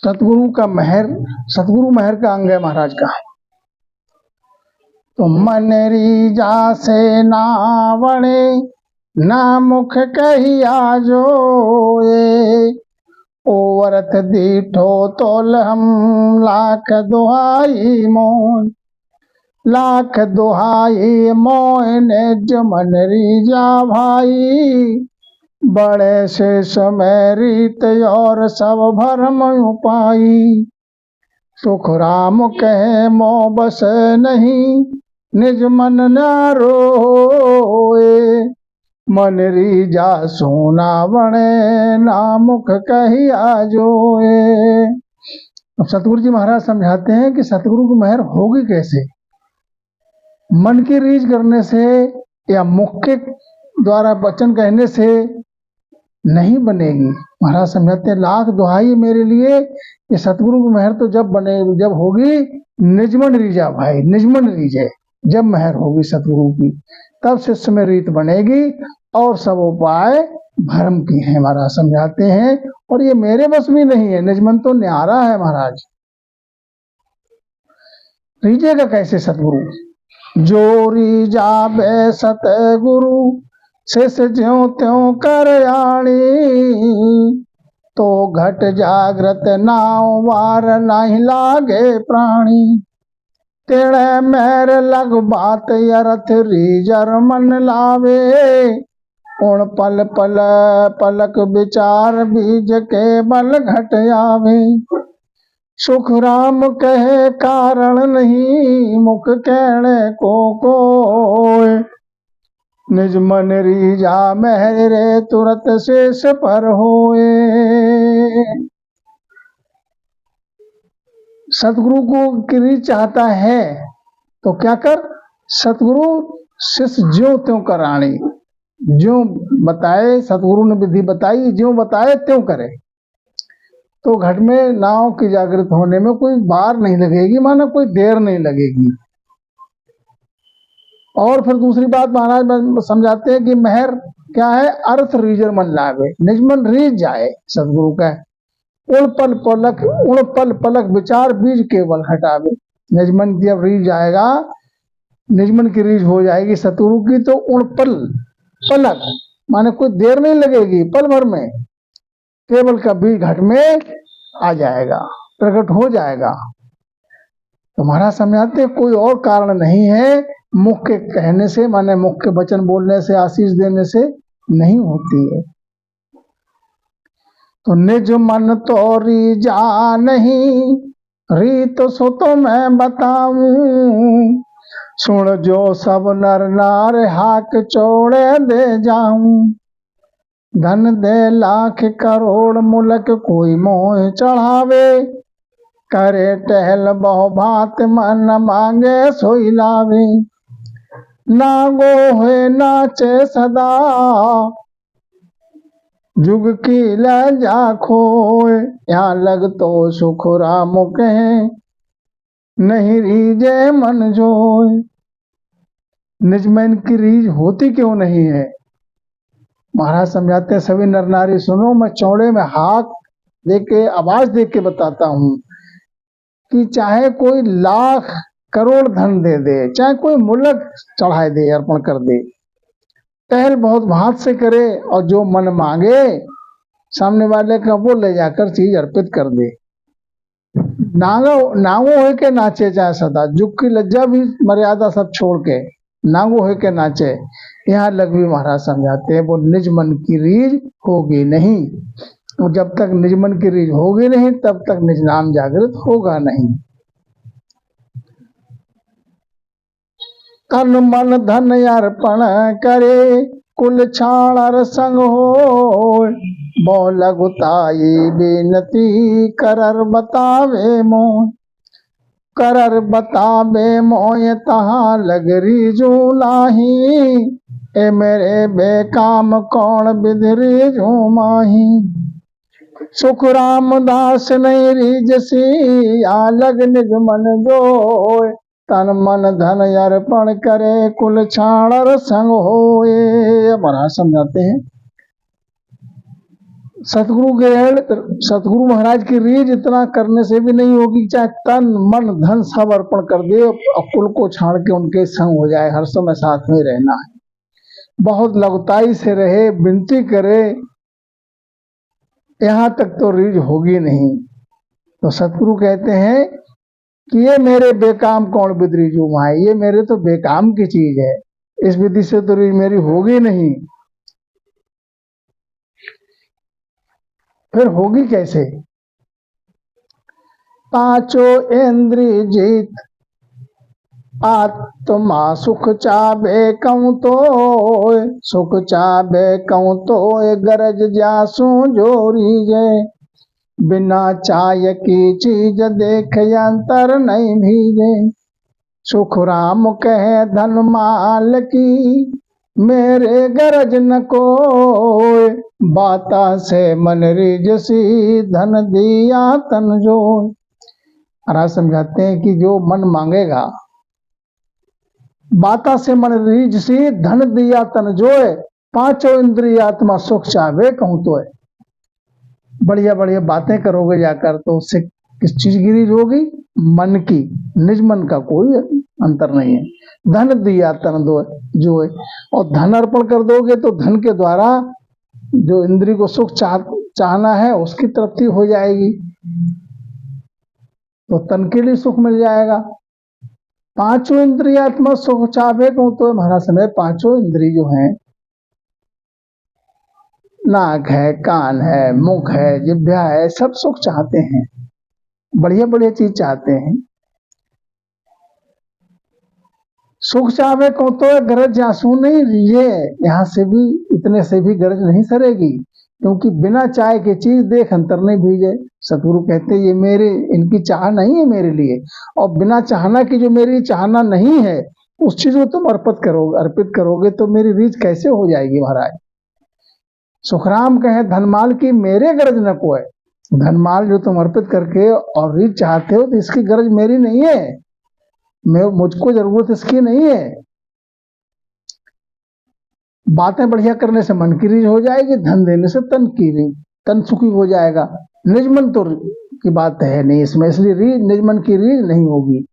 सतगुरु का महर, सतगुरु महर का अंग है महाराज का। तो मन रीजा से ना वणे, ना मुख कहिया जोए, ओ वरत दीठो तोल हम लाख दुहाई मोय, लाख दुहाई मोय निज मन रीजा भाई, बड़े से समय रीत और सब भरम उपाई, सुख राम कहे मो बस नहीं, निज मन न रोए, मन रीजा सोना बने, ना मुख कहिया जोए। अब सतगुरु जी महाराज समझाते हैं कि सतगुरु की मेहर होगी कैसे। मन की रीझ करने से या मुख के द्वारा वचन कहने से नहीं बनेगी। महाराज समझाते हैं लाख दुहाई मेरे लिए, ये सतगुरु की मेहर तो जब बनेगी, जब होगी निजमन रीजा भाई, निजमन रीझे, जब मेहर होगी सतगुरु की तब शिष्य में रीत बनेगी और सब उपाय भरम की है। महाराज समझाते हैं और ये मेरे बस में नहीं है, निजमन तो न्यारा है महाराज। रीझेगा कैसे सतगुरु, जो रीजा बे सतगुरु शिष ज्यों त्यों कर आणी, तो घट जागृत नाव वार नहीं लागे प्राणी, तेरे मेर लग बात यरथ रीजर मन लावे, उन पल पल पलक विचार बीज के बल घट आवे, सुख राम कहे कारण नहीं, मुख कहने को कोय, निज मन रीजा मेहरे तुरत शेष पर होए। सतगुरु को की रीझ चाहता है तो क्या कर, सतगुरु शिष्य ज्यों त्यों कराणी, ज्यों बताए सतगुरु ने विधि बताई, ज्यों बताए त्यों करे। तो घट में नाव की जागृत होने में कोई बार नहीं लगेगी, माना कोई देर नहीं लगेगी। और फिर दूसरी बात महाराज समझाते हैं कि मेहर क्या है, अर्थ रीजर मन लावे, निजमन रीझ जाए सतगुरु का, उन पल पलक विचार बीज केवल हटावे। निजमन जब रीझ जाएगा, निजमन की रीझ हो जाएगी सतगुरु की, तो उन पल पलक माने कोई देर नहीं लगेगी, पल भर में केवल का बीज घट में आ जाएगा, प्रकट हो जाएगा। तो महाराज समझाते कोई और कारण नहीं है, मुख के कहने से माने मुख के वचन बोलने से, आशीष देने से नहीं होती है। तो निज मन तो रीजा नहीं, रीत सो तो मैं बताऊं, सुन जो सब नर नार हाक चौड़े दे जाऊं, धन दे लाख करोड़ मुलक कोई मोह चढ़ावे, करे टहल बहु भात मन मांगे सोई लावे, नागो है नाचे सदा जुग की लजा खोए, यहाँ लग तो सुख राम कहे नहीं रीझे मन जोए। निज मन की रीझ होती क्यों नहीं है। महाराज समझाते हैं सभी नर नारी सुनो, मैं चौड़े में हाथ दे के आवाज दे के बताता हूँ कि चाहे कोई लाख करोड़ धन दे दे, चाहे कोई मुलक चढ़ाए दे, अर्पण कर दे, टहल बहुत भात से करे और जो मन मांगे सामने वाले का वो ले जाकर चीज अर्पित कर दे। नांगो हो के नाचे चाहे सदा, जुग की लज्जा भी मर्यादा सब छोड़ के नांगो हो के नाचे। यहाँ लघवी महाराज समझाते हैं वो निज मन की रीझ होगी नहीं, तो जब तक निज मन की रीझ होगी नहीं तब तक निज नाम जागृत होगा नहीं। तन मन धन अर्पण करे, कुल छाणर संग हो, बहु लघुताई बेनती करर बतावे मोह, करर बतावे मोय तहाँ लग रीझू नाही, ए मेरे बेकाम कौन विध रीझू माही, सुख रामदास नहीं रीझसी आ लग निज मन जोय, तन मन धन अर्पण करे कुल छाणर संग होए। महाराज समझाते हैं सतगुरु महाराज की रीझ इतना करने से भी नहीं होगी, चाहे तन मन धन सब अर्पण कर दे और कुल को छाड़ के उनके संग हो जाए, हर समय साथ में रहना है, बहुत लघुताई से रहे, विनती करे, यहां तक तो रीझ होगी नहीं। तो सतगुरु कहते हैं कि ये मेरे बेकाम कौन विधि रीझु माए, ये मेरे तो बेकाम की चीज है, इस विधि से तो रीझ मेरी होगी नहीं। फिर होगी कैसे? पांचों इंद्रिय जीत आत्मा सुख चाबे कहूं तो, सुख चाबे कहूं तो गरज जासू जोरी जे, बिना चाय की चीज देख अंतर नहीं भीजे। सुख राम कहे धन माल की, मेरे गरज न कोय, बाता से मन रिजसी धन दिया तन जो। महाराज समझाते हैं कि जो मन मांगेगा, बाता से मन रीझ सी धन दिया तन जोए, पांचों इंद्रिय आत्मा सुख चाहे कहूं तो है। बढ़िया बढ़िया बातें करोगे जाकर तो उससे किस चीज की रीझ होगी? मन की, निज मन का कोई अंतर नहीं है। धन दिया तन दो जो है, और धन अर्पण कर दोगे तो धन के द्वारा जो इंद्रिय को सुख चाहना है उसकी तृप्ति हो जाएगी, तो तन के लिए सुख मिल जाएगा। पांचों इंद्रियात्मक सुख चाहे को तो महाराज समय पांचों इंद्रिय जो हैं, नाक है, कान है, मुख है, जिह्वा है, सब सुख चाहते हैं, बढ़िया बढ़िया चीज चाहते हैं। सुख चाहे को तो गरज जासू नहीं, ये यहां से भी इतने से भी गरज नहीं सरेगी, क्योंकि बिना चाय के चीज देख अंतर नहीं भीजे। सतगुरु कहते ये मेरे, इनकी चाह नहीं है मेरे लिए, और बिना चाहना की जो मेरी चाहना नहीं है उस चीज को तुम अर्पित करोगे तो मेरी रीझ कैसे हो जाएगी महाराज। सुखराम कहे धनमाल की मेरे गरज न कोय, धनमाल जो तुम अर्पित करके और रीझ चाहते हो तो इसकी गरज मेरी नहीं है, मुझको जरूरत इसकी नहीं है। बातें बढ़िया करने से मन की रीझ हो जाएगी, धन देने से तन की रीझ, तन सुखी हो जाएगा। निज मन तो की बात है नहीं इसमें, इसलिए निज मन की रीझ नहीं होगी।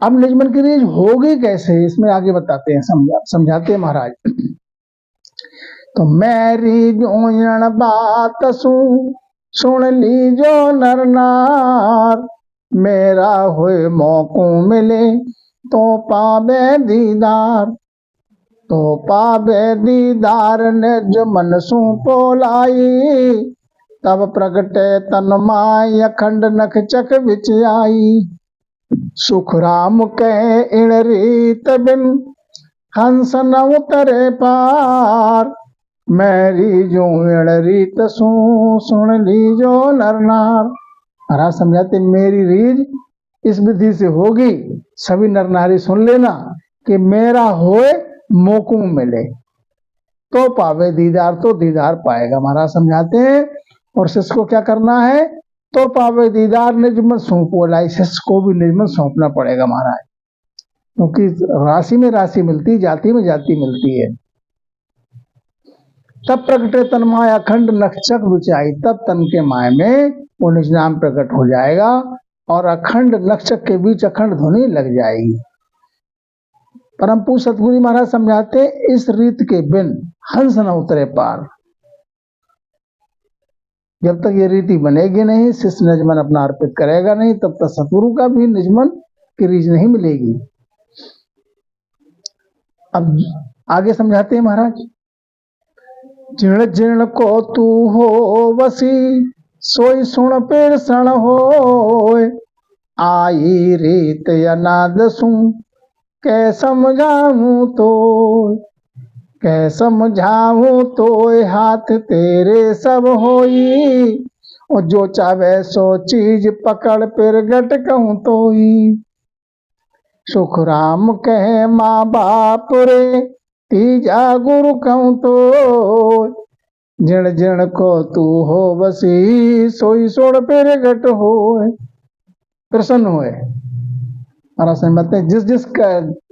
अब निज मन की रीझ होगी कैसे, इसमें आगे बताते हैं, समझाते हैं महाराज। तो मेरी जो बात सुन लीजो नर नार, मेरा हुए मौको मिले तो पावे दीदार, तो पावे दीदार ने जो मन सू पोलाई, तब प्रगटे तन माय अखंड नख चक बिच आई। सुख राम कहे इण रीत बिन हंस न उतरे पार, मेरी जो इण रीत सुन लीजो नर नार। महाराज समझाते मेरी रीझ इस विधि से होगी, सभी नर नारी सुन लेना कि मेरा होए मौको मिले तो पावे दीदार, तो दीदार पाएगा। महाराज समझाते हैं और शिष्य को क्या करना है, तो पावे दीदार निज मन सौंपो लाई, शिष्य को भी निज मन सौंपना पड़ेगा महाराज, क्योंकि राशि में राशि मिलती, जाति में जाति मिलती है। तब प्रगटे तन माय अखंड नक्षक रुचाई, तब तन के माय में वो निज नाम प्रकट हो जाएगा और अखंड नक्षक के बीच अखंड ध्वनि लग जाएगी। परम पूज्य सतगुरु महाराज समझाते इस रीत के बिन हंस न उतरे पार। जब तक ये रीति बनेगी नहीं, शिष्य निजमन अपना अर्पित करेगा नहीं, तब तक सतगुरु का भी निजमन की रीझ नहीं मिलेगी। अब आगे समझाते हैं महाराज। जिण जिण को तू हो वसी, सोई सुन पेड़ सण हो, आई रीत अनाद सु कै समझाऊं तो, कै समझाऊं तो हाथ तेरे सब होई, और जो चावे सो चीज पकड़ फिर गट कहूं तोई। सुख राम कहे माँ बाप रे, तीजा गुरु कहूं तो, जिण जिण को तू हो बसी, सोई सोड़ पेरे गट होए, प्रसन्न होए। महाराज समझते हैं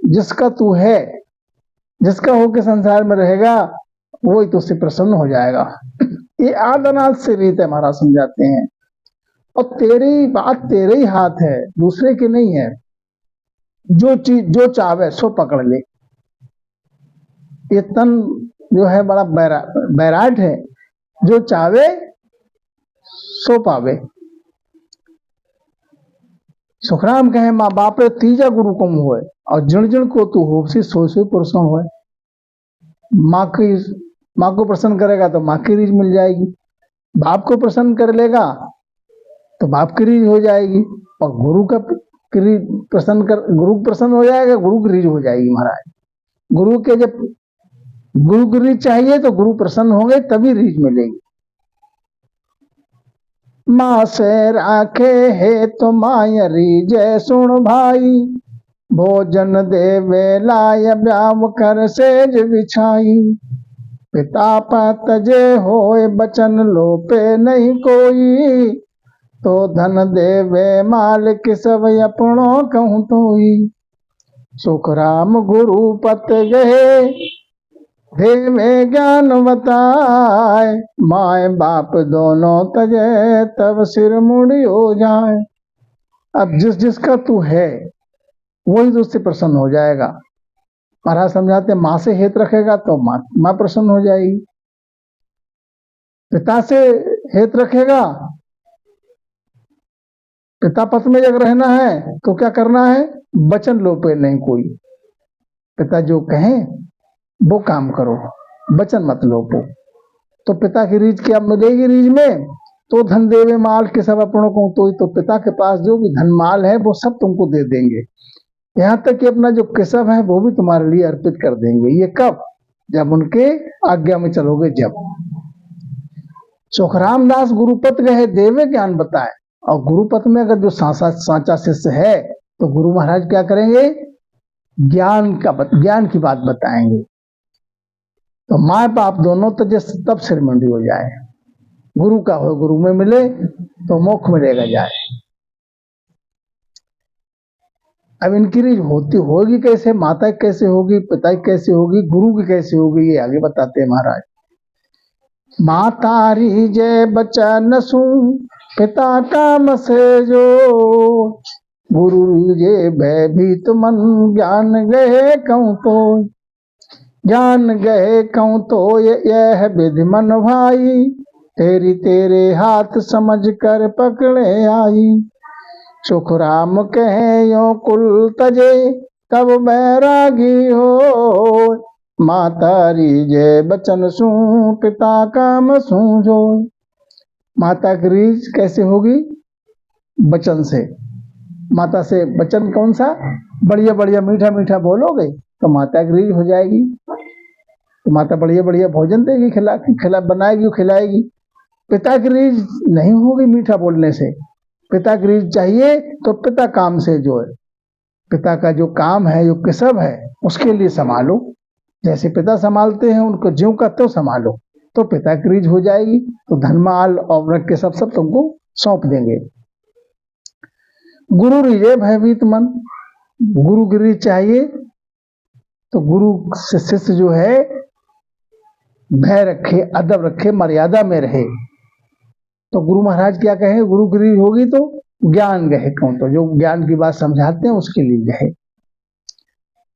जिसका तू है, जिसका हो के संसार में रहेगा, वही तो उससे प्रसन्न हो जाएगा। ये आदनाथ से रीत है, महाराज समझाते हैं। और तेरी बात तेरे ही हाथ है, दूसरे की नहीं है। जो चीज जो चाहे सो पकड़ ले। ये तन जो है बड़ा बैराट है, जो चाहे सो पावे। सुखराम कहे माँ बाप तीजा गुरु कम होए, और जण जण को तू होपसी सो सो प्रसन्न होए। माँ को प्रसन्न करेगा तो माँ की रीझ मिल जाएगी, बाप को प्रसन्न कर लेगा तो बाप की रीझ हो जाएगी, और गुरु का गुरु प्रसन्न हो जाएगा, गुरु की रीझ हो जाएगी। महाराज गुरु के जब गुरु की रीझ चाहिए तो गुरु प्रसन्न होंगे तभी रीझ मिलेगी। माँ से राखे है तो मायरी जय सुन भाई, भोजन देवे लाय ब्याम कर सेज बिछाई। पिता पतजे होए बचन लोपे नहीं कोई, तो धन देवे माल किसव अपनो कहूँ तोई। सुखराम गुरु पत गए देवे ज्ञान बताए, माए बाप दोनों तजे तब सिर मुड़ी हो जाए। अब जिस जिसका तू है वही तुझसे प्रसन्न हो जाएगा। महाराज समझाते माँ से हित रखेगा तो माँ प्रसन्न हो जाएगी, पिता से हित रखेगा, पिता पथ में जब रहना है तो क्या करना है, वचन लोपे नहीं कोई। पिता जो कहें वो काम करो, वचन मत लोपो। तो पिता की रीझ क्या मिलेगी, रीझ में तो धन देवे माल के सब अपनों को, तो पिता के पास जो भी धन माल है वो सब तुमको दे देंगे, यहाँ तक कि अपना जो केशव है वो भी तुम्हारे लिए अर्पित कर देंगे। ये कब, जब उनके आज्ञा में चलोगे जब। सुखराम दास गुरुपत गए देवे ज्ञान बताए, और गुरुपत में अगर जो सांचा शिष्य है तो गुरु महाराज क्या करेंगे, ज्ञान की बात बताएंगे। तो माँ बाप दोनों तो तब सिर मंडी हो जाए। गुरु का हो, गुरु में मिले तो मोक्ष मिलेगा जाए। अब इनकी रीझ होगी कैसे, माता की कैसे होगी, पिता की कैसे होगी, गुरु की कैसे होगी, ये आगे बताते हैं महाराज। माता रीझे बचन सु पिता काम से जो, गुरु रीझे भयभीत मन ज्ञान गए कहूँ तो। ज्ञान गए कहूँ तो यह विधि मन भाई, तेरे हाथ समझ कर पकड़े आई। सुखराम कहे यो कुल तजे तब बैरागी हो, माता रीझे बचन सू पिता काम सू जो। माता की रीझ कैसे होगी, बचन से। माता से बचन कौन सा, बढ़िया बढ़िया मीठा मीठा बोलोगे तो माता की रीझ हो जाएगी, तो माता बढ़िया बढ़िया भोजन देगी, खिला बनाएगी खिलाएगी। पिता की रीझ नहीं होगी मीठा बोलने से, पिता की रीझ चाहिए तो पिता काम से जो है, पिता का जो काम है, जो किसब है उसके लिए संभालो। जैसे पिता संभालते हैं उनको ज्यों का त्यों संभालो, तो पिता की रीझ हो जाएगी। तो धनमाल और व्रत के सब तुमको सौंप देंगे। गुरु रीझे भयभीत मन, गुरु की रीझ चाहिए तो गुरु से शिष्य जो है भय रखे, अदब रखे, मर्यादा में रहे। तो गुरु महाराज क्या कहे, गुरु की रीझ होगी तो ज्ञान गहे कौन, तो जो ज्ञान की बात समझाते हैं उसके लिए गहे।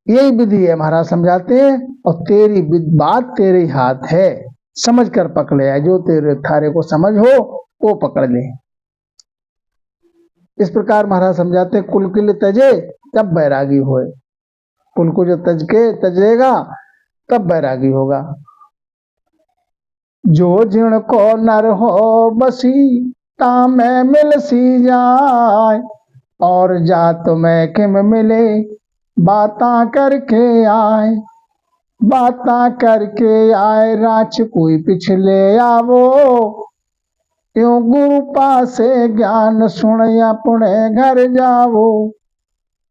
यही विधि है महाराज समझाते हैं। और तेरी बात तेरे हाथ है, समझ कर पकड़े, जो तेरे थारे को समझ हो वो पकड़ ले। इस प्रकार महाराज समझाते हैं, कुल के लिए तजे तब बैरागी होए। कुल को जो तजेगा तब बैरागी होगा। जो जिण को नर हो बसी तामे मिल सी जाए, और जात में किम मिले बाता करके आए। बाता करके आए राच कोई पिछले आवो, यो गुरु पासे ज्ञान सुन अपने घर जावो।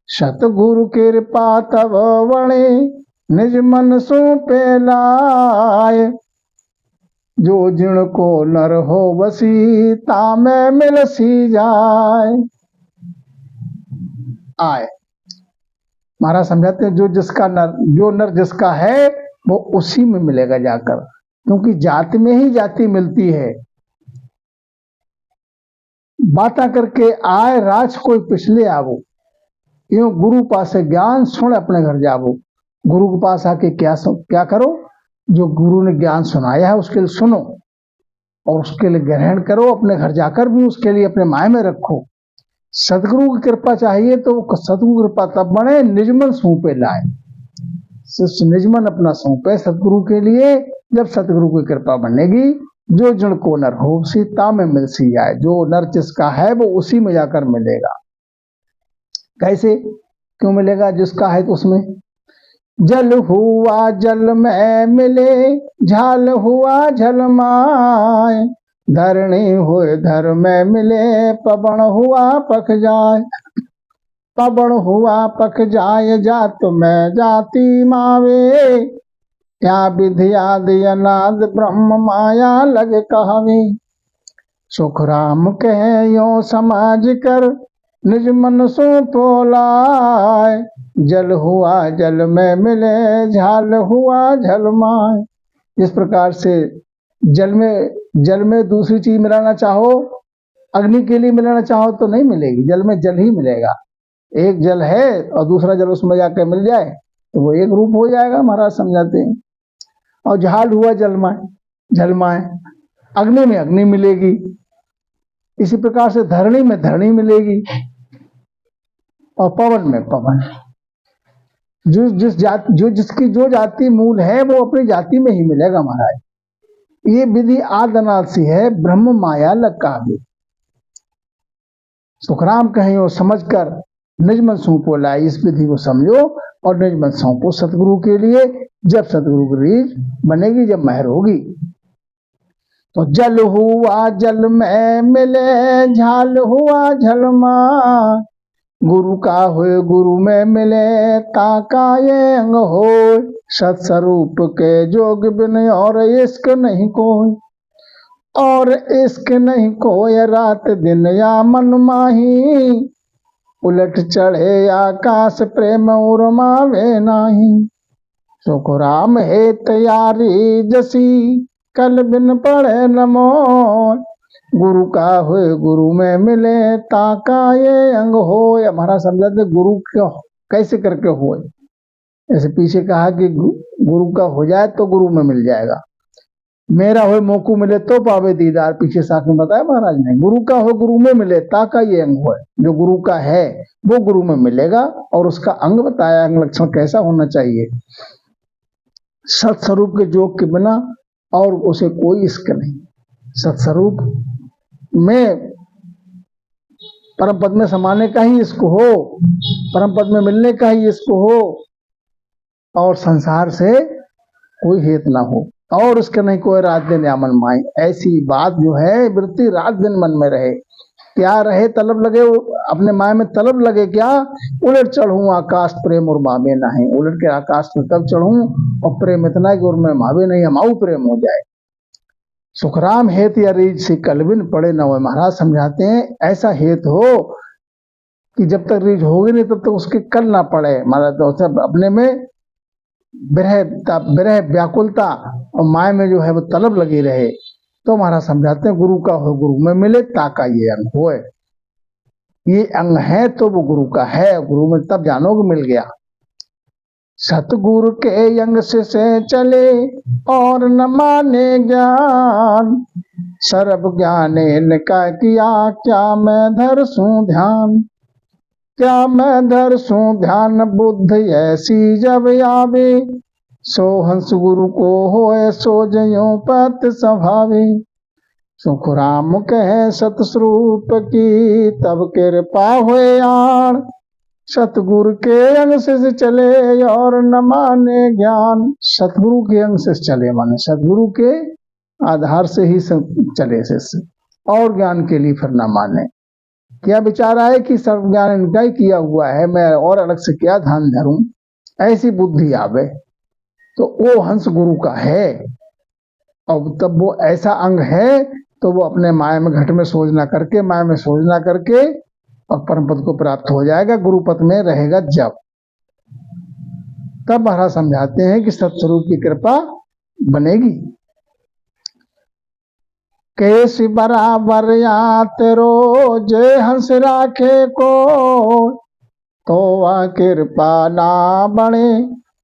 सतगुरु कृपा तब वणे निज मन सो पेलाए, जो जिण को नर हो बसी तामे मिल सी जाए। आए महाराज समझाते हैं, जो नर जिसका है वो उसी में मिलेगा जाकर। क्योंकि जाति में ही जाति मिलती है। बाता करके आए राज कोई पिछले आवो, यूं गुरु पास ज्ञान सुन अपने घर जावो। गुरु के पास आके क्या करो, जो गुरु ने ज्ञान सुनाया है उसके लिए सुनो और उसके लिए ग्रहण करो, अपने घर जाकर भी उसके लिए अपने माय में रखो। सदगुरु की कृपा चाहिए तो सदगुरु की कृपा तब बने निजमन सौंपे लाए। निजमन अपना सौंपे सदगुरु के लिए। जब सदगुरु की कृपा बनेगी, जो जन को नर हो सीता में मिल सी आए। जो नर जिसका है वो उसी में जाकर मिलेगा। कैसे क्यों मिलेगा? जिसका है तो उसमें। जल हुआ जल में मिले, झाल हुआ झल माय। धरणी हुए धर में मिले, पवन हुआ पख जाए। पवन हुआ पख जाए, जात में जाति मावे। क्या विधि आदि अनाद ब्रह्म माया लग कहवे। सुख राम कहे यो समाज कर, निज मन सो तोलाय। जल हुआ जल में मिले, झाल हुआ झल माय। इस प्रकार से जल में दूसरी चीज मिलाना चाहो, अग्नि के लिए मिलाना चाहो तो नहीं मिलेगी। जल में जल ही मिलेगा। एक जल है और दूसरा जल उसमें जाकर मिल जाए तो वो एक रूप हो जाएगा, महाराज समझाते हैं। और झाल हुआ जलमाए, अग्नि में अग्नि मिलेगी। इसी प्रकार से धरणी में धरणी मिलेगी और पवन में पवन। जिसकी जो जाति मूल है वो अपनी जाति में ही मिलेगा महाराज। ये विधि आदनाद सी है, ब्रह्म माया लग काव्य। सुखराम कहीं समझ कर निज मन सौंपो लाई। इस विधि को समझो और निज मन सौंपो सतगुरु के लिए। जब सतगुरु की रीझ बनेगी, जब महर होगी। तो जल हुआ जल में मिले, झाल हुआ झल माय। गुरु का हुए गुरु में मिले, ताका ये अंग हो। सत्स्वरूप के जोग बिन और इश्क नहीं कोई। और इश्क नहीं कोई रात दिन या मन माही। उलट चढ़े आकाश प्रेम उर्मावे नाही। सुख राम है तैयारी जसी, कल बिन पढ़े न मोय। गुरु का हुए गुरु में मिले, ताका ये अंग हो। हमारा समझाते गुरु क्यों कैसे करके होए। ऐसे पीछे कहा कि गुरु का हो जाए तो गुरु में मिल जाएगा। मेरा हो मोकू मिले तो पावे दीदार, पीछे साथ में बताया महाराज ने। गुरु का हो गुरु में मिले, ताका ये अंग हो। जो गुरु का है वो गुरु में मिलेगा। और उसका अंग बताया, अंग लक्षण कैसा होना चाहिए। सत्स्वरूप के जोग के बिना और उसे कोई इश्क नहीं। सत्स्वरूप में परम पद में समाने का ही इश्क हो, परम पद में मिलने का ही इश्क हो, और संसार से कोई हेत ना हो, और उसके नहीं कोई रात दिन या मन माई। ऐसी बात जो है वृत्ति रात दिन मन में रहे। क्या रहे? तलब लगे अपने माय में, तलब लगे क्या? उलट चढ़ूं आकाश प्रेम और मावे नहीं। उलट के आकाश में तब चढ़ूं और प्रेम इतना कि उनमें मावे नहीं, हमाऊ प्रेम हो जाए। सुखराम हेत या रीझ से कलबिन पड़े न हो। महाराज समझाते हैं ऐसा हेत हो कि जब तक रीझ होगी नहीं तब तक उसके कल ना पड़े। महाराज तो अपने में विरह व्याकुलता और माय में जो है वो तलब लगी रहे। तो महाराज समझाते हैं गुरु का हो गुरु में मिले, ताका ये अंग होए। ये अंग है तो वो गुरु का है, गुरु में तब जानोगे मिल गया। सतगुरु के अंग से चले और न माने ज्ञान। सर्व ज्ञान इनका किया, क्या मैं धरसूं ध्यान। क्या मैं धरसूं ध्यान, बुद्ध ऐसी जब आवे। सो हंस गुरु को होए, सो जयो पत स्वभावे। सुख राम कहे सतस्वरूप की, तब कृपा होए आण। सतगुरु के अंग से चले और न माने ज्ञान। सतगुरु के अंग से चले माने सतगुरु के आधार से ही चले शिष्य, और ज्ञान के लिए फिर न माने। क्या विचार आए कि सर्व ज्ञान इनका ही किया हुआ है, मैं और अलग से क्या ध्यान धरूं। ऐसी बुद्धि आवे तो वो हंस गुरु का है। और तब वो ऐसा अंग है तो वो अपने माया में घट में सोच ना करके, माया में सोच ना करके और परम पद को प्राप्त हो जाएगा। गुरु पद में रहेगा जब। तब महाराज समझाते हैं कि सत्स्वरूप की कृपा बनेगी। केस बराबर या तेरो जे हंस राखे को, तो वह कृपा ना बने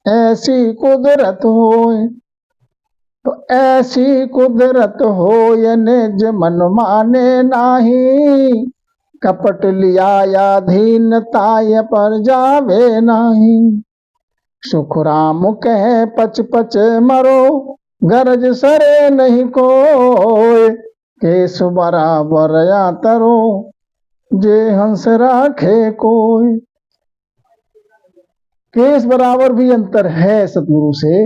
ऐसी कुदरत होए। तो ऐसी कुदरत हो ये निज मन माने नाही, कपट लिया या दीनता ये पर जावे नाही। सुख राम कहे पच पच मरो, गरज सरे नहीं कोय, केस बराबर या तरो जे हंस राखे कोय। केस बराबर भी अंतर है सतगुरु से,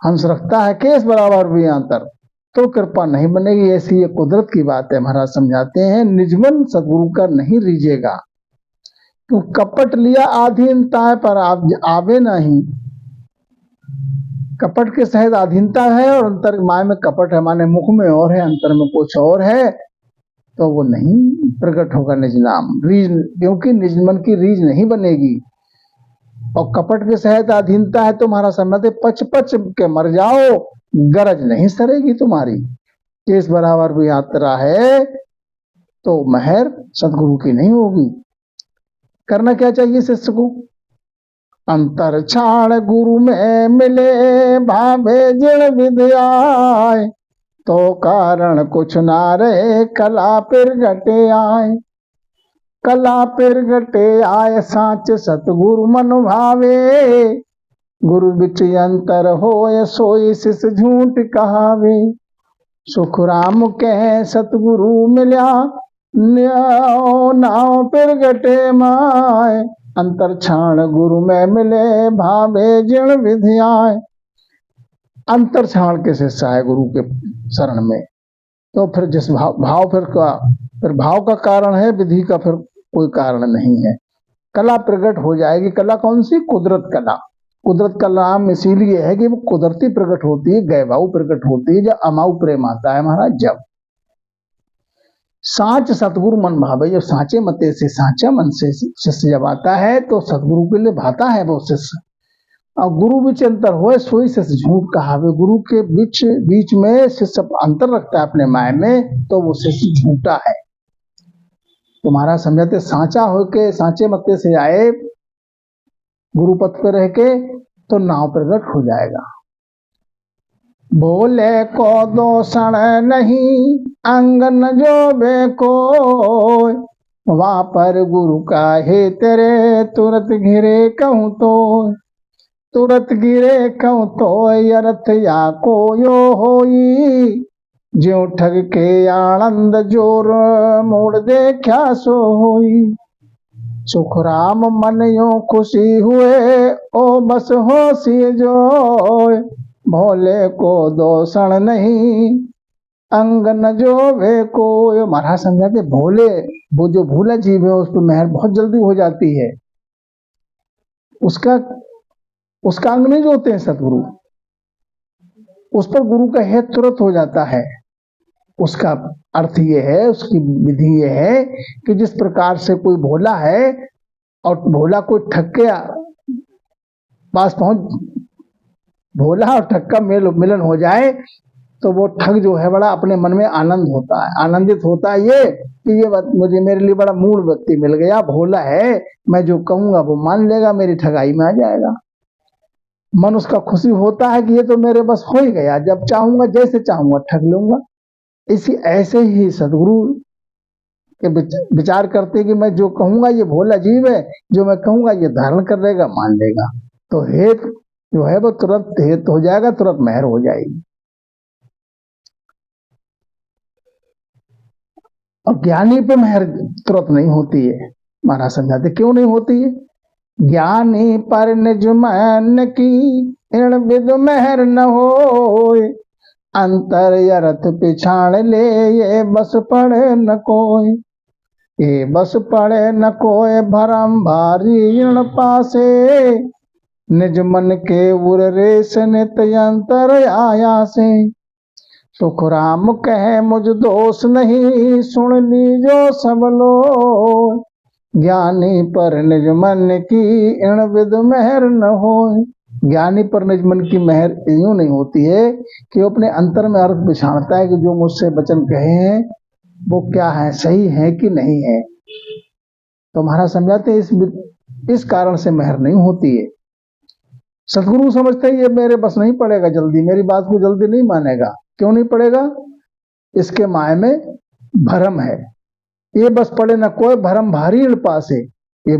हंस रखता है केस बराबर भी अंतर, तो कृपा नहीं बनेगी। ऐसी ये कुदरत की बात है। महाराज समझाते हैं निजमन सतगुरु का नहीं रीझेगा, तो कपट लिया आधीनता पर आवे नहीं। कपट के सहित आधीनता है और अंतर माय में कपट है, माने मुख में और है अंतर में कुछ और है, तो वो नहीं प्रकट होगा निज नाम रीज, क्योंकि निज मन की रीज नहीं बनेगी। और कपट के सहित अधीनता है, तुम्हारा सम्मत पच पच के मर जाओ, गरज नहीं सरेगी तुम्हारी। केस बराबर भी यात्रा है तो महर सदगुरु की नहीं होगी। करना क्या चाहिए शिष्य को? अंतर छाड़ गुरु में मिले, भावे जिण विद्याय, तो कारण कुछ ना रहे कला फिर घटे आए। कला फिर घटे आए साच सतगुरु मन भावे, गुरु बिच अंतर होए सोई शिष झूठ कहावे। सुख राम कहे सतगुरु मिल्या, नाव फिर घटे माय, अंतर छाण गुरु में मिले, भावे जिण विधियाय। अंतर छाण के शिष्य आए गुरु के शरण में, तो फिर जिस भाव फिर भाव का कारण है, विधि का फिर कोई कारण नहीं है। कला प्रकट हो जाएगी। कला कौन सी? कुदरत कला। कुदरत का नाम इसीलिए है कि वो कुदरती प्रकट होती है, गैवाऊ प्रकट होती है, जब अमाऊ प्रेम आता है महाराज। जब साच सतगुरु मन भावे, जब साचे मते से साचा मन से शिष्य जब आता है तो सतगुरु के लिए भाता है वो शिष्य। और गुरु बीच अंतर हो सोई शिष्य झूठ कहावे। गुरु के बीच में शिष्य अंतर रखता है अपने माय में, तो वो शिष्य झूठा है। तुम्हारा समझाते साचा होके साचे मत्ते से आए गुरु पथ पे रह के, तो नाव प्रकट हो जाएगा। बोले को दोषण नहीं अंगन जो बेको, वहां पर गुरु का हे तेरे तुरंत घिरे कहूं तो, तुरंत गिरे कहूं तो यरथ या को यो होई, ज्यों ठग के आनंद जोर मोड़ देखा सो होई। सुख राम मन यो खुशी हुए, ओ बस होशी जोय, भोले को दोषण नहीं अंगन जो वे को। महाराज समझाते भोले, वो जो भूला जीव है उस पर मेहर बहुत जल्दी हो जाती है। उसका अंग नहीं जोते हैं सतगुरु, उस पर गुरु का हेत तुरंत हो जाता है। उसका अर्थ ये है, उसकी विधि ये है कि जिस प्रकार से कोई भोला है और भोला कोई ठग के पास भोला और ठग का मिलन हो जाए, तो वो ठग जो है बड़ा अपने मन में आनंदित होता है ये कि ये मुझे मेरे लिए बड़ा मूल व्यक्ति मिल गया, भोला है, मैं जो कहूंगा वो मान लेगा, मेरी ठगाई में आ जाएगा। मन उसका खुशी होता है कि ये तो मेरे बस हो ही गया, जब चाहूंगा जैसे चाहूंगा ठग लूंगा। ऐसे ही सदगुरु के विचार करते कि मैं जो कहूंगा ये भोला जीव है, जो मैं कहूंगा ये धारण कर लेगा, मान लेगा, तो हेत जो है वो तुरंत हेत हो जाएगा, तुरंत मेहर हो जाएगी। और ज्ञानी पे मेहर तुरंत नहीं होती है। महाराज समझाते क्यों नहीं होती है? ज्ञानी पर निज मन की इण विद मेहर न होय, अंतर यरथ पिछाड़ ले ये बस पड़े न कोई। ये बस पड़े न कोई भरम भारी ऋण पासे, निज मन के उर रेस नित अंतर आया से। सुख राम कहे मुझ दोष नहीं सुन लीजो सब लोग, ज्ञानी पर निज मन की इण विद मेहर न होय। ज्ञानी पर निज मन की मेहर यूं नहीं होती है कि वो अपने अंतर में अर्थ बिछाड़ता है कि जो मुझसे वचन कहे हैं वो क्या है, सही है कि नहीं है। तो महाराज समझाते हैं इस कारण से मेहर नहीं होती है। सदगुरु समझते हैं ये मेरे बस नहीं पड़ेगा, जल्दी मेरी बात को जल्दी नहीं मानेगा। क्यों नहीं पड़ेगा? इसके माय में भरम है। ये बस पड़े न कोई भरम भारी पासे, ये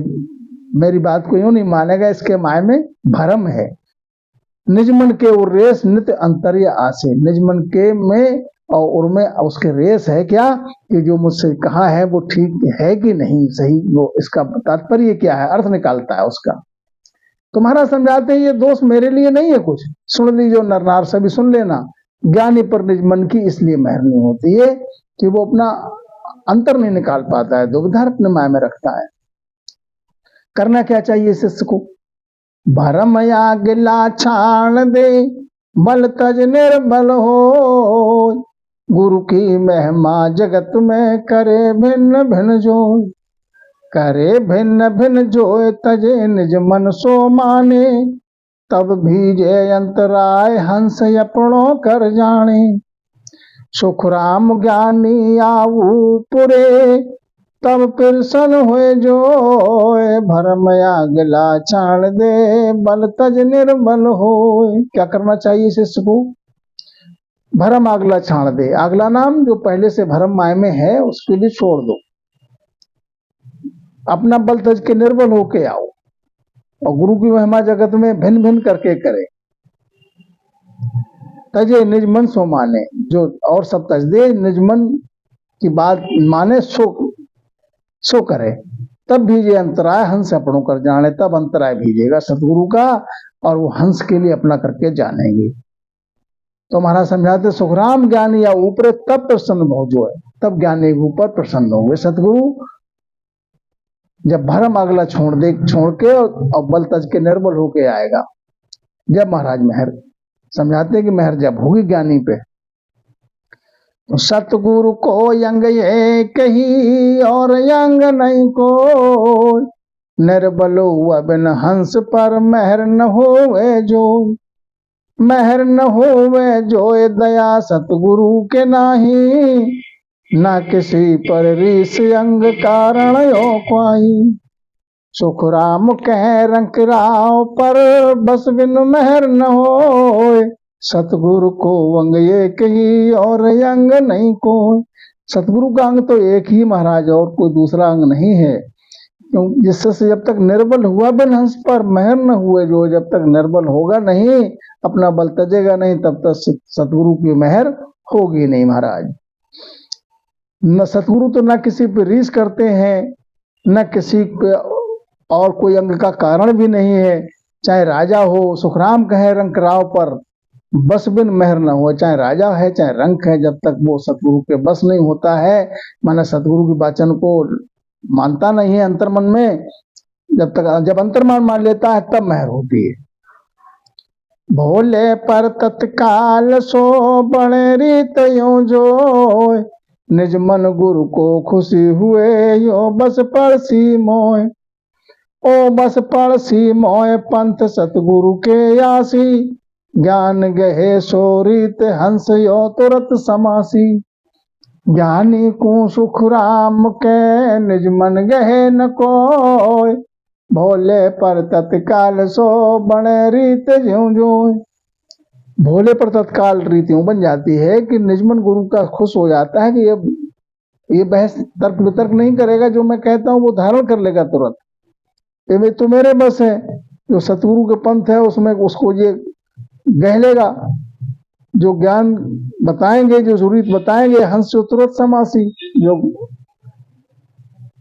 मेरी बात को यूं नहीं मानेगा, इसके माय में भरम है। निज मन के वो रेस नित्य अंतर्य आसे, निज मन के में और उनमें उसके रेस है क्या कि जो मुझसे कहा है वो ठीक है कि नहीं सही, वो इसका तात्पर्य क्या है, अर्थ निकालता है उसका। तो महाराज समझाते हैं ये दोष मेरे लिए नहीं है कुछ, सुन लीजिए नर नार सभी सुन लेना। ज्ञानी पर निज मन की इसलिए मेहर नहीं होती है कि वो अपना अंतर नहीं निकाल पाता है, दुविधा अपने माय में रखता है। करना क्या चाहिए शिष्य को? भरम या गिला छाण दे, बल तज निर्बल हो, गुरु की महिमा जगत में करे भिन्न भिन्न जो, करे भिन्न भिन्न जो तजे निज मन सो माने, तब भीजे अंतराय हंस अपनो कर जाने। सुखराम ज्ञानी आऊ पुरे, तब प्रसन्न हुए जो, भरम अगला छाड़ दे, बल तज निर्बल हो। क्या करना चाहिए शिष्य को? भरम अगला छाड़ दे। अगला नाम जो पहले से भरम माय में है उसके लिए छोड़ दो, अपना बल तज के निर्बल होके आओ और गुरु की महिमा जगत में भिन्न भिन्न करके करे। तजे निज मन सो माने, जो और सब तज दे, निज मन की बात माने सो करे। तब भीजे अंतराय हंस अपनों कर जाने, तब अंतराय भीजेगा सतगुरु का और वो हंस के लिए अपना करके जानेंगे। तो महाराज समझाते सुखराम ज्ञानी या ऊपर तब प्रसन्न भाव जो है, तब ज्ञानी के ऊपर प्रसन्न होंगे सतगुरु। जब भरम अगला छोड़ के और बल तज के निर्बल होके आएगा, जब महाराज मेहर समझाते कि मेहर जब होगी ज्ञानी पे। तो सतगुरु को यंग ये कही और यंग नहीं को, निर्बल हुआ बिन हंस पर मेहर न होवे जो, मेहर न होवे जो दया सतगुरु के नाही, ना किसी पर रीस अंग कारण यो पाई। सुखराम कह रंक राव पर बस बिन मेहर न होए, सतगुरु को अंग एक ही और अंग नहीं को। सतगुरु का अंग तो एक ही महाराज, और कोई दूसरा अंग नहीं है। क्यों? जिससे जब तक निर्बल हुआ बिन हंस पर मेहर न हुए जो, जब तक निर्बल होगा नहीं, अपना बल तजेगा नहीं, तब तक सतगुरु की मेहर होगी नहीं महाराज। न सतगुरु तो न किसी पे रीस करते हैं, न किसी पे और कोई अंग का कारण भी नहीं है। चाहे राजा हो, सुखराम कहे रंक राव पर बस बिन मेहर न हो, चाहे राजा है चाहे रंक है, जब तक वो सतगुरु के बस नहीं होता है, माने सतगुरु की वचन को मानता नहीं है अंतर मन में, जब अंतर्मान मान लेता है तब मेहर होती है। भोले पर तत्काल सो बड़े रीत यो जो, निज मन गुरु को खुशी हुए यो बस पड़सी मोय। ओ बस पड़सी मोय पंथ सतगुरु के आसी, ज्ञान गहे सो रीत हंस यो तुरत समासी। ज्ञानी को सुख राम के निज मन गहे न कोय, भोले पर तत्काल सो बड़े रीत ज्यों जो। भोले पर तत्काल रीत यूं बन जाती है कि निजमन गुरु का खुश हो जाता है कि ये बहस तर्क वितर्क नहीं करेगा, जो मैं कहता हूँ वो धारण कर लेगा तुरंत। ये तो मेरे बस है, जो सतगुरु के पंथ है उसमें उसको ये गह लेगा, जो ज्ञान बताएंगे, जो रीत बताएंगे, हंस जो तुरंत समासी। जो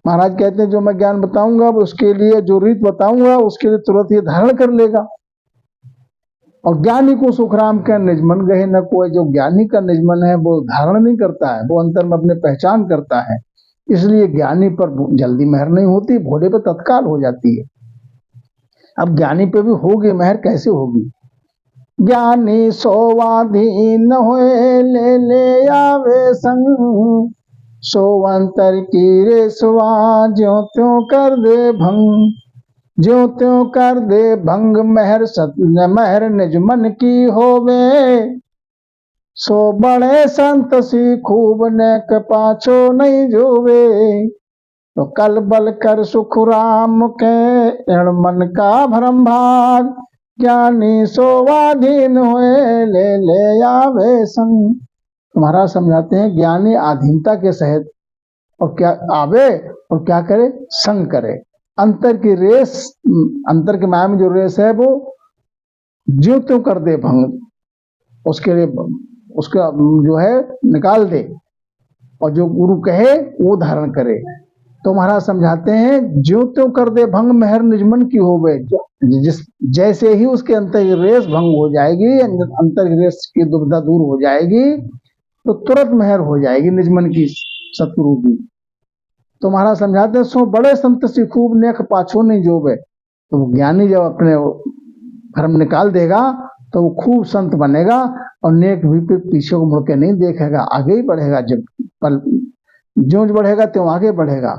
महाराज कहते हैं जो मैं ज्ञान बताऊंगा उसके लिए, जो रीत बताऊंगा उसके लिए तुरंत ये धारण कर लेगा। और ज्ञानी को सुखराम का निजमन गहे न कोई, जो ज्ञानी का निजमन है वो धारण नहीं करता है, वो अंतर में अपने पहचान करता है, इसलिए ज्ञानी पर जल्दी मेहर नहीं होती, भोले पर तत्काल हो जाती है। अब ज्ञानी पे भी होगी मेहर, कैसे होगी? ज्ञानी सोवाधीन होए ले ले आवे संग, सो अंतर की रेसवा ज्यों त्यों कर दे भंग। ज्यों त्यों कर दे भंग महर महर निज मन की होवे, सो बड़े संत सी खूब नेक पाछो नहीं जोवे। तो कल बल कर सुख राम के एण मन का भरम भाग, ज्ञानी सोवाधीन हुए ले ले आवे संग। तुम्हारा समझाते हैं ज्ञानी अधीनता के सहित और क्या आवे और क्या करे, संग करे। अंतर की रेस, अंतर के माया में जो रेस है वो ज्यों त्यों कर दे भंग, उसके लिए उसका जो है निकाल दे, और जो गुरु कहे वो धारण करे। तो महाराज समझाते हैं ज्यों त्यों कर दे भंग महर निजमन की होवे। जिस जैसे ही उसके अंतर की रेस भंग हो जाएगी, अंतर की रेस की दुविधा दूर हो जाएगी, तो तुरंत महर हो जाएगी निजमन की, सतगुरु की। तो महाराज समझाते हैं सो बड़े संत सी खूब नेक पाछो नहीं जोबे। तो ज्ञानी जब अपने भ्रम निकाल देगा तो वो खूब संत बनेगा और नेक भी पीछे को मुड़ के नहीं देखेगा, आगे ही बढ़ेगा। जब पल ज्यों बढ़ेगा त्यों आगे बढ़ेगा।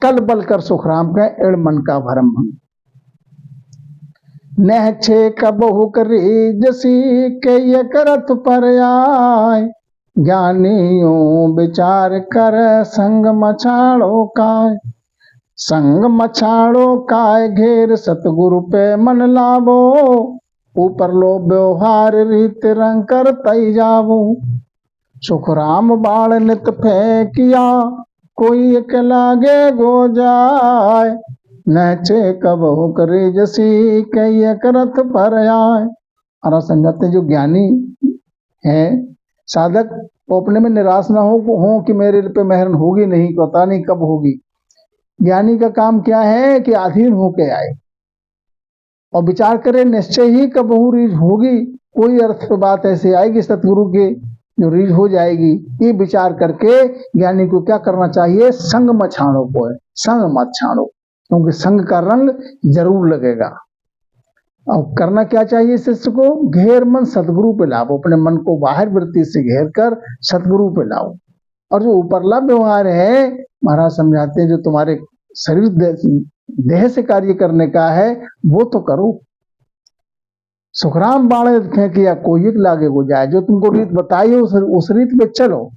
कल बल कर सुख राम का एड़ मन का भरम भंग, नह छे कबहु करी जसी के ये करत पर आय। ज्ञानियों विचार कर संग मछाड़ो काय, संग मछाड़ो काय घेर सतगुरु पे मन लावो। ऊपर लो व्यवहार रीत रंग कर तई जावो। सुख राम बाण नित फेंकिया, कोई एक लागे गो जाय। नचे कबहु करे जसी कई करत पर आय। और समझाते जो ज्ञानी है साधक, वो अपने में निराश ना हो कि मेरे पे मेहर होगी नहीं, पता नहीं कब होगी। ज्ञानी का काम क्या है कि अधीन होके आए और विचार करे निश्चय ही कबहु रीझ होगी। कोई अर्थ पे बात ऐसे आएगी सतगुरु के जो रीझ हो जाएगी। ये विचार करके ज्ञानी को क्या करना चाहिए, संग मत छाड़ो को है, संग मत छाड़ो, क्योंकि संग का रंग जरूर लगेगा। और करना क्या चाहिए शिष्य को, घेर मन सतगुरु पे लाओ। अपने मन को बाहर वृत्ति से घेर कर सतगुरु पे लाओ। और जो ऊपरला व्यवहार है महाराज समझाते हैं जो तुम्हारे शरीर देह से कार्य करने का है वो तो करो। सुखराम बाण फेंकिया कोई एक लागे को जाए। जो तुमको रीत बताई है उस रीत पे चलो,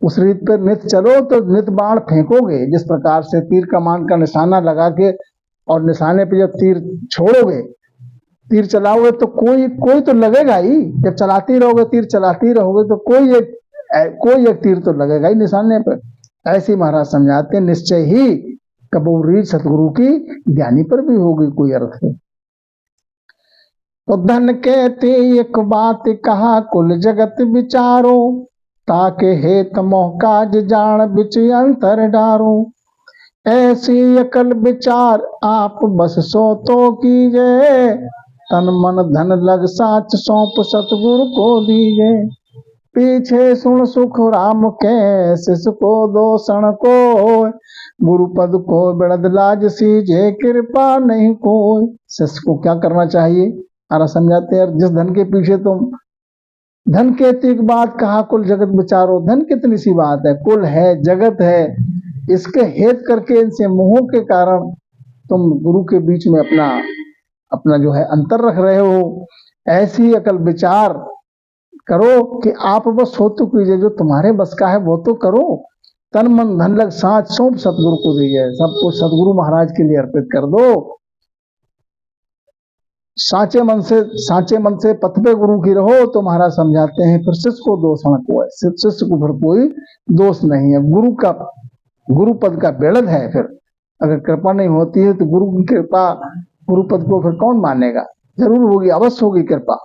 उस रीत पे नित चलो तो नित बाण फेंकोगे। जिस प्रकार से तीर कमान का निशाना लगा के और निशाने पे जब तीर छोड़ोगे, तीर चलाओगे तो कोई तो लगेगा ही। जब चलाते रहोगे, तीर चलाते रहोगे तो कोई एक तीर तो लगेगा ही निशाने पर। ऐसे महाराज समझाते हैं निश्चय ही कबूरी सतगुरु की ज्ञानी पर भी होगी कोई अर्थ है। तो धन कहते एक बात कहा कुल जगत विचारो, ताके हेत मोहकाज जान बिच अंतर डारो। ऐसी अकल विचार आप बस सो तो कीजे, तन मन धन लग साच सौंप सतगुरु को दीजे। पीछे सुन सुख राम के शिष को दो क्षण को, गुरु पद को बिड़द लाज सीजे कृपा नहीं कोई। शिष्य को क्या करना चाहिए, अरे समझाते हैं जिस धन के पीछे तुम, धन के एक बात कहा कुल जगत विचारो। धन कितनी सी बात है, कुल है, जगत है, इसके हेत करके इनसे मोह के कारण तुम गुरु के बीच में अपना जो है अंतर रख रहे हो। ऐसी अकल विचार करो कि आप बस हो तो कीजिए, जो तुम्हारे बस का है वो तो करो। तन मन धन लग साथ सौंप सतगुरु को दीजिए, सब कुछ सतगुरु महाराज के लिए अर्पित कर दो। साचे मन से पथ पे गुरु की रहो। तो महाराज समझाते हैं फिर शिष्य को दोष को है, शिष्य को फिर कोई दोष नहीं है। गुरु पद का बेड़द है। फिर अगर कृपा नहीं होती है तो गुरु की कृपा, गुरु पद को फिर कौन मानेगा, जरूर होगी, अवश्य होगी कृपा।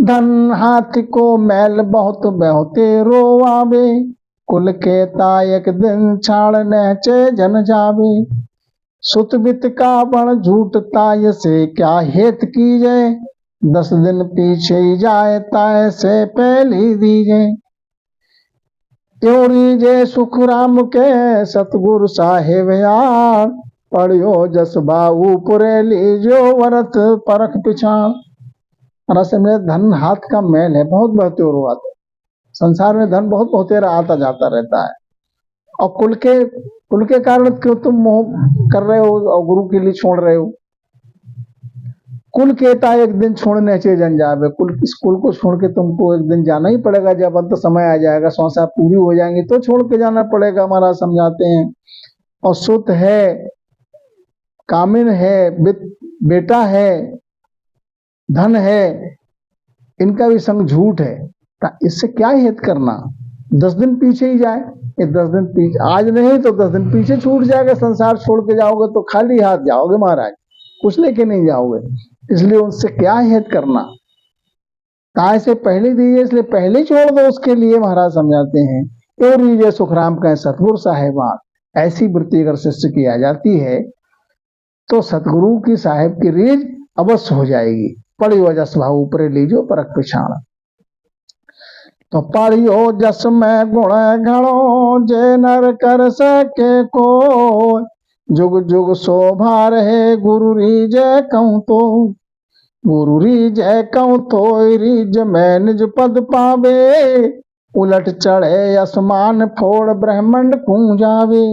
धन हाथ को मैल बहुत बहुते रोआवे, कुल के तायक दिन छाड़ नहचे जन जावे। सुत बित का बण झूठ ताय से क्या हेत कीजे, 10 दिन पीछे ही जाए ताय से पहली दीजे। त्योरी जे सुख राम के सतगुरु साहेब यार, पढ़ियो जस बाऊ पुरे लीजो वरत परख पिछाड़। रस में धन हाथ का मैल है, बहुत बहते और आता। संसार में धन बहुत बहुतेरा आता जाता रहता है, और कुल के कारण क्यों तुम मोह कर रहे हो और गुरु के लिए छोड़ रहे हो? कुल कहता एक दिन छोड़ने से जन जावे, इस कुल को छोड़ के तुमको एक दिन जाना ही पड़ेगा। जब अंत समय आ जाएगा, सांसें पूरी हो जाएंगी तो छोड़ के जाना पड़ेगा, महाराज समझाते हैं। और सुत है, कामिन है, बेटा है, धन है, इनका भी संग झूठ है। इससे क्या हित करना? 10 दिन पीछे ही जाए, ये 10 दिन पीछे, आज नहीं तो 10 दिन पीछे छूट जाएगा। संसार छोड़ के जाओगे तो खाली हाथ जाओगे महाराज, कुछ लेके नहीं जाओगे। इसलिए उनसे क्या हित करना? काय से पहले दीजिए, इसलिए पहले छोड़ दो उसके लिए, महाराज समझाते हैं। और रीजे सुखराम कहें सतगुरु साहेबान, ऐसी वृत्ति अगर शिष्य की आ जाती है तो सतगुरु की साहेब की रीज अवश्य हो जाएगी। पढ़ियो जस भाव ऊपरे लीजो परख पिछाण। तो पढ़ियो जस में गुण घणो, जे नर कर सके को, जुग जुग शोभा रहे गुरु रीजय कहूं तो। गुरु रीजय कहूं तो रीज में निज पद पावे, उलट चढ़े आसमान फोड़ ब्रह्मंड पूजावे।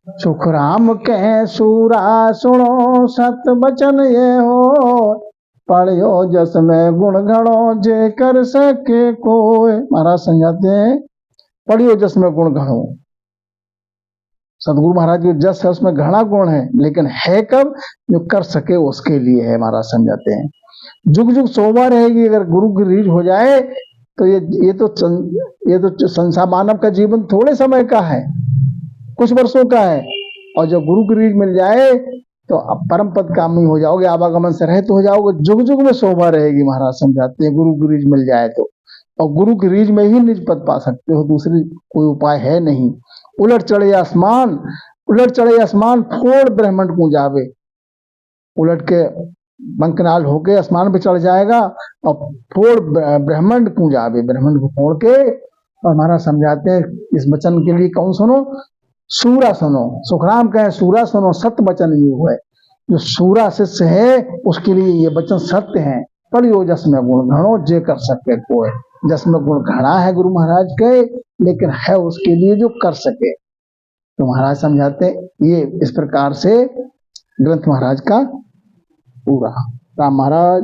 सुखराम कहे सूरा सुनो, सत बचन ये हो, पढ़ियो जस में गुण घड़ो, जे कर सके कोय। महाराज समझाते हैं, पढ़ियो जस में गुण घड़ो। सदगुरु महाराज जो जस है उसमें घना गुण है, लेकिन है कब? जो कर सके उसके लिए है। महाराज समझाते हैं जुग जुग शोभा रहेगी। अगर गुरु की रीझ हो जाए तो ये तो संसार मानव का जीवन थोड़े समय का है, कुछ वर्षों का है। और जब गुरु की रीझ मिल जाए तो परम पद कामी हो जाओगे, आवागमन से रहित हो जाओगे, जुग जुग में शोभा रहेगी। महाराज समझाते हैं गुरु की रीझ मिल जाए तो, और गुरु की रीझ में ही निज पद पा सकते हो, दूसरी कोई उपाय है नहीं। उलट चढ़े आसमान फोड़ ब्रह्मांड को जावे। उलट के बंकनाल होके आसमान पे चढ़ जाएगा और फोड़ ब्रह्मांड को जावे, ब्रह्मांड को फोड़ के। और महाराज समझाते हैं इस वचन के लिए कौन सुनो? सूरा सुनो। सुखराम कहे सूरा सुनो, सत्य वचन ये हुए। जो सूरा शिष्य है उसके लिए ये वचन सत्य है। पढ़ियो जस में गुण घणो, जे कर सके कोय। जस में गुण घड़ा है गुरु महाराज के, लेकिन है उसके लिए जो कर सके। तो महाराज समझाते ये इस प्रकार से ग्रंथ महाराज का पूरा। राम महाराज